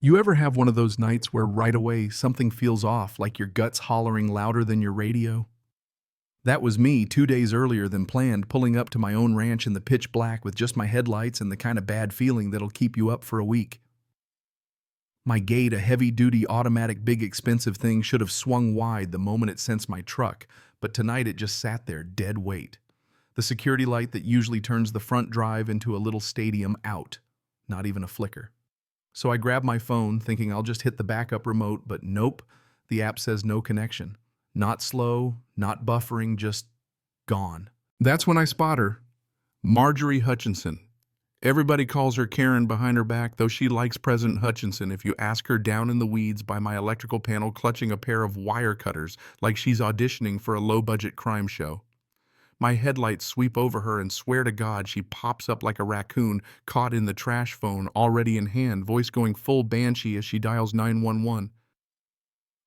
You ever have one of those nights where right away something feels off, like your gut's hollering louder than your radio? That was me 2 days earlier than planned, pulling up to my own ranch in the pitch black with just my headlights and the kind of bad feeling that'll keep you up for a week. My gate, a heavy-duty automatic big expensive thing, should have swung wide the moment it sensed my truck, but tonight it just sat there dead weight. The security light that usually turns the front drive into a little stadium out. Not even a flicker. So I grab my phone, thinking I'll just hit the backup remote, but nope, the app says no connection. Not slow, not buffering, just gone. That's when I spot her. Marjorie Hutchinson. Everybody calls her Karen behind her back, though she likes President Hutchinson if you ask her down in the weeds by my electrical panel clutching a pair of wire cutters like she's auditioning for a low-budget crime show. My headlights sweep over her and swear to God she pops up like a raccoon caught in the trash phone already in hand, voice going full banshee as she dials 911.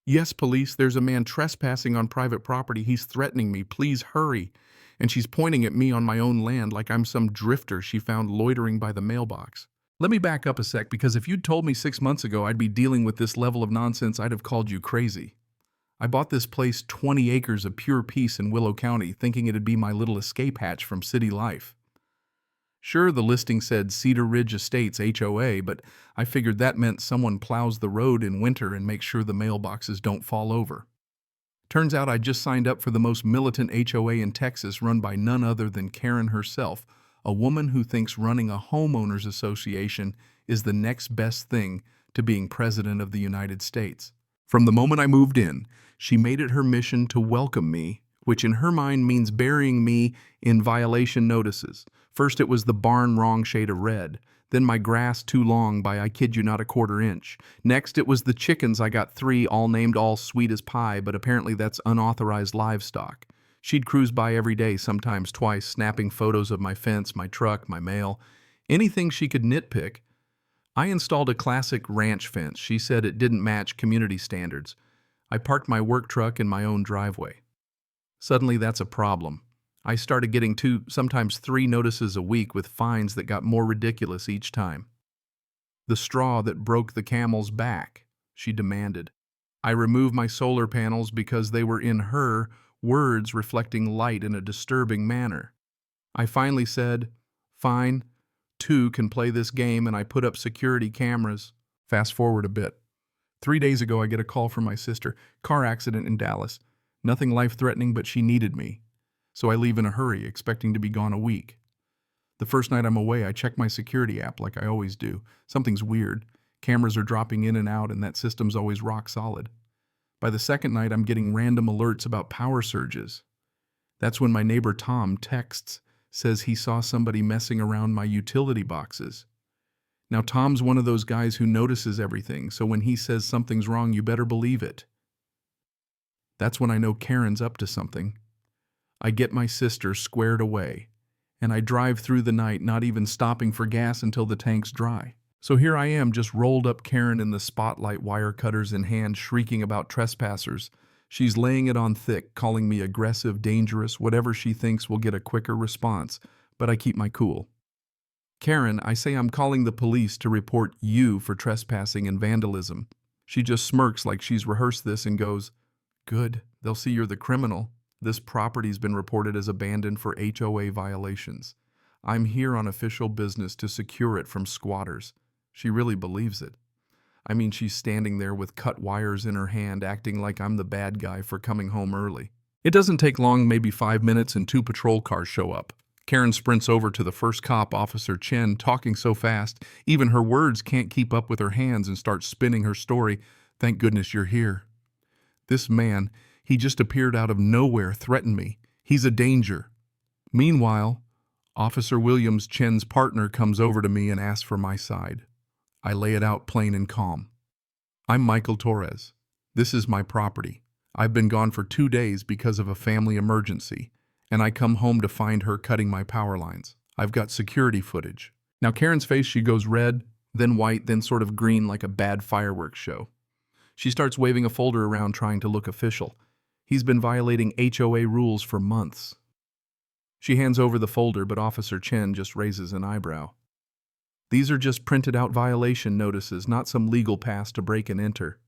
Yes, police, there's a man trespassing on private property. He's threatening me. Please hurry. And she's pointing at me on my own land like I'm some drifter she found loitering by the mailbox. Let me back up a sec, because if you'd told me 6 months ago I'd be dealing with this level of nonsense, I'd have called you crazy. I bought this place 20 acres of pure peace in Willow County, thinking it'd be my little escape hatch from city life. Sure, the listing said Cedar Ridge Estates HOA, but I figured that meant someone plows the road in winter and makes sure the mailboxes don't fall over. Turns out I just signed up for the most militant HOA in Texas, run by none other than Karen herself, a woman who thinks running a homeowners association is the next best thing to being president of the United States. From the moment I moved in, she made it her mission to welcome me, which in her mind means burying me in violation notices. First it was the barn wrong shade of red, then my grass too long by I kid you not a quarter-inch. Next it was the chickens. I got 3, all named all sweet as pie, but apparently that's unauthorized livestock. She'd cruise by every day, sometimes twice, snapping photos of my fence, my truck, my mail, anything she could nitpick. I installed a classic ranch fence. She said it didn't match community standards. I parked my work truck in my own driveway. Suddenly that's a problem. I started getting 2, sometimes 3 notices a week with fines that got more ridiculous each time. The straw that broke the camel's back, she demanded. I removed my solar panels because they were, in her words, reflecting light in a disturbing manner. I finally said, fine, 2 can play this game, and I put up security cameras. Fast forward a bit. 3 days ago I get a call from my sister, car accident in Dallas. Nothing life-threatening, but she needed me. So I leave in a hurry, expecting to be gone a week. The first night I'm away, I check my security app like I always do. Something's weird. Cameras are dropping in and out, and that system's always rock solid. By the second night, I'm getting random alerts about power surges. That's when my neighbor Tom texts, says he saw somebody messing around my utility boxes. Now, Tom's one of those guys who notices everything, so when he says something's wrong, you better believe it. That's when I know Karen's up to something. I get my sister squared away, and I drive through the night, not even stopping for gas until the tank's dry. So here I am, just rolled up Karen in the spotlight, wire cutters in hand, shrieking about trespassers. She's laying it on thick, calling me aggressive, dangerous, whatever she thinks will get a quicker response, but I keep my cool. Karen, I say I'm calling the police to report you for trespassing and vandalism. She just smirks like she's rehearsed this and goes, good, they'll see you're the criminal. This property's been reported as abandoned for HOA violations. I'm here on official business to secure it from squatters. She really believes it. I mean, she's standing there with cut wires in her hand, acting like I'm the bad guy for coming home early. It doesn't take long, maybe 5 minutes, and 2 patrol cars show up. Karen sprints over to the first cop, Officer Chen, talking so fast, even her words can't keep up with her hands, and starts spinning her story. Thank goodness you're here. This man, he just appeared out of nowhere, threatened me. He's a danger. Meanwhile, Officer Williams, Chen's partner, comes over to me and asks for my side. I lay it out plain and calm. I'm Michael Torres. This is my property. I've been gone for 2 days because of a family emergency, and I come home to find her cutting my power lines. I've got security footage. Now Karen's face, she goes red, then white, then sort of green like a bad fireworks show. She starts waving a folder around trying to look official. He's been violating HOA rules for months. She hands over the folder, but Officer Chen just raises an eyebrow. These are just printed out violation notices, not some legal pass to break and enter.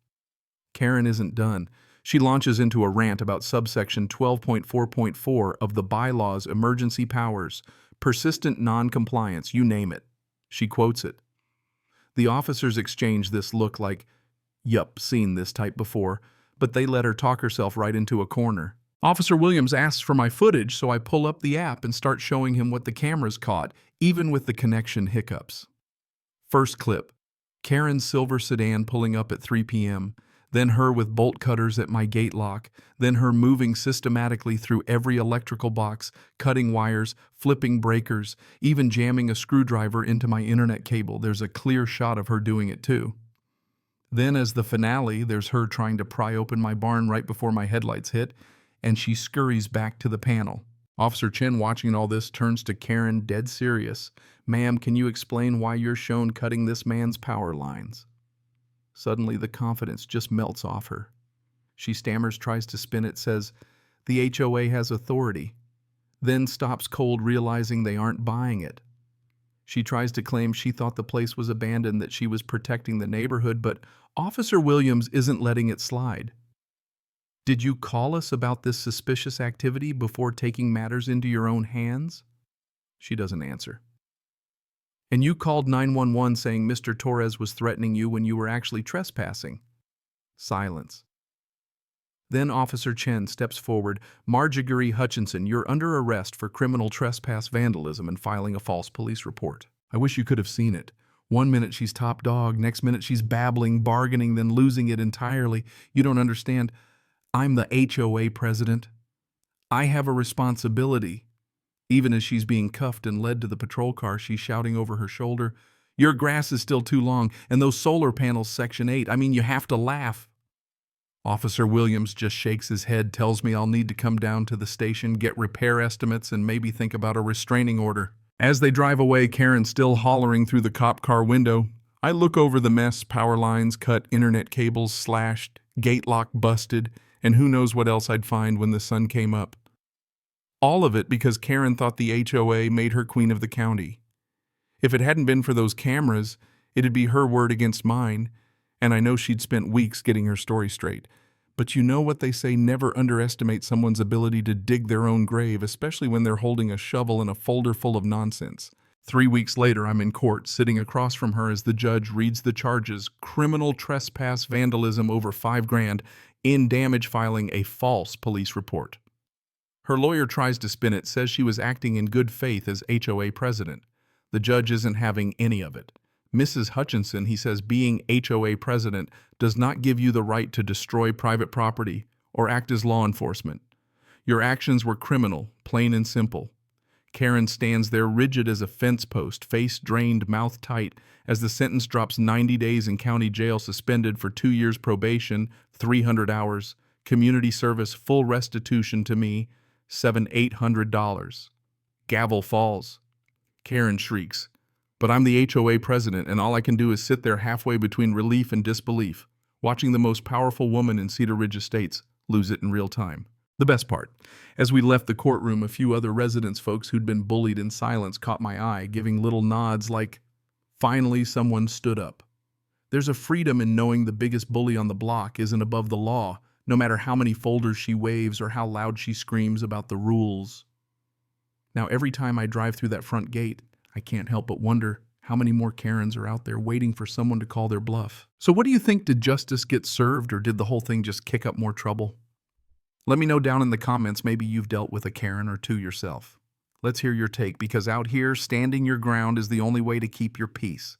Karen isn't done. She launches into a rant about subsection 12.4.4 of the bylaws emergency powers, persistent non-compliance, you name it. She quotes it. The officers exchange this look like, yup, seen this type before, but they let her talk herself right into a corner. Officer Williams asks for my footage, so I pull up the app and start showing him what the cameras caught, even with the connection hiccups. First clip, Karen's silver sedan pulling up at 3 p.m., then her with bolt cutters at my gate lock, then her moving systematically through every electrical box, cutting wires, flipping breakers, even jamming a screwdriver into my internet cable. There's a clear shot of her doing it too. Then as the finale, there's her trying to pry open my barn right before my headlights hit, and she scurries back to the panel. Officer Chen, watching all this, turns to Karen, dead serious. Ma'am, can you explain why you're shown cutting this man's power lines? Suddenly, the confidence just melts off her. She stammers, tries to spin it, says, the HOA has authority, then stops cold, realizing they aren't buying it. She tries to claim she thought the place was abandoned, that she was protecting the neighborhood, but Officer Williams isn't letting it slide. Did you call us about this suspicious activity before taking matters into your own hands? She doesn't answer. And you called 911 saying Mr. Torres was threatening you when you were actually trespassing. Silence. Then Officer Chen steps forward. Marjorie Hutchinson, you're under arrest for criminal trespass, vandalism, and filing a false police report. I wish you could have seen it. 1 minute she's top dog, next minute she's babbling, bargaining, then losing it entirely. You don't understand. I'm the HOA president. I have a responsibility. Even as she's being cuffed and led to the patrol car, she's shouting over her shoulder, your grass is still too long, and those solar panels, Section 8, you have to laugh. Officer Williams just shakes his head, tells me I'll need to come down to the station, get repair estimates, and maybe think about a restraining order. As they drive away, Karen still hollering through the cop car window. I look over the mess, power lines cut, internet cables slashed, gate lock busted, and who knows what else I'd find when the sun came up. All of it because Karen thought the HOA made her queen of the county. If it hadn't been for those cameras, it'd be her word against mine, and I know she'd spent weeks getting her story straight. But you know what they say, never underestimate someone's ability to dig their own grave, especially when they're holding a shovel and a folder full of nonsense. 3 weeks later, I'm in court, sitting across from her as the judge reads the charges: criminal trespass, vandalism over $5,000, in damage, filing a false police report. Her lawyer tries to spin it, says she was acting in good faith as HOA president. The judge isn't having any of it. Mrs. Hutchinson, he says, being HOA president does not give you the right to destroy private property or act as law enforcement. Your actions were criminal, plain and simple. Karen stands there rigid as a fence post, face drained, mouth tight, as the sentence drops: 90 days in county jail, suspended for 2 years probation, 300 hours, community service, full restitution to me, $700-800. Gavel falls. Karen shrieks, but I'm the HOA president, and all I can do is sit there halfway between relief and disbelief, watching the most powerful woman in Cedar Ridge Estates lose it in real time. The best part, as we left the courtroom, a few other residence folks who'd been bullied in silence caught my eye, giving little nods like, finally someone stood up. There's a freedom in knowing the biggest bully on the block isn't above the law, no matter how many folders she waves or how loud she screams about the rules. Now, every time I drive through that front gate, I can't help but wonder how many more Karens are out there waiting for someone to call their bluff. So what do you think? Did justice get served, or did the whole thing just kick up more trouble? Let me know down in the comments. Maybe you've dealt with a Karen or two yourself. Let's hear your take, because out here, standing your ground is the only way to keep your peace.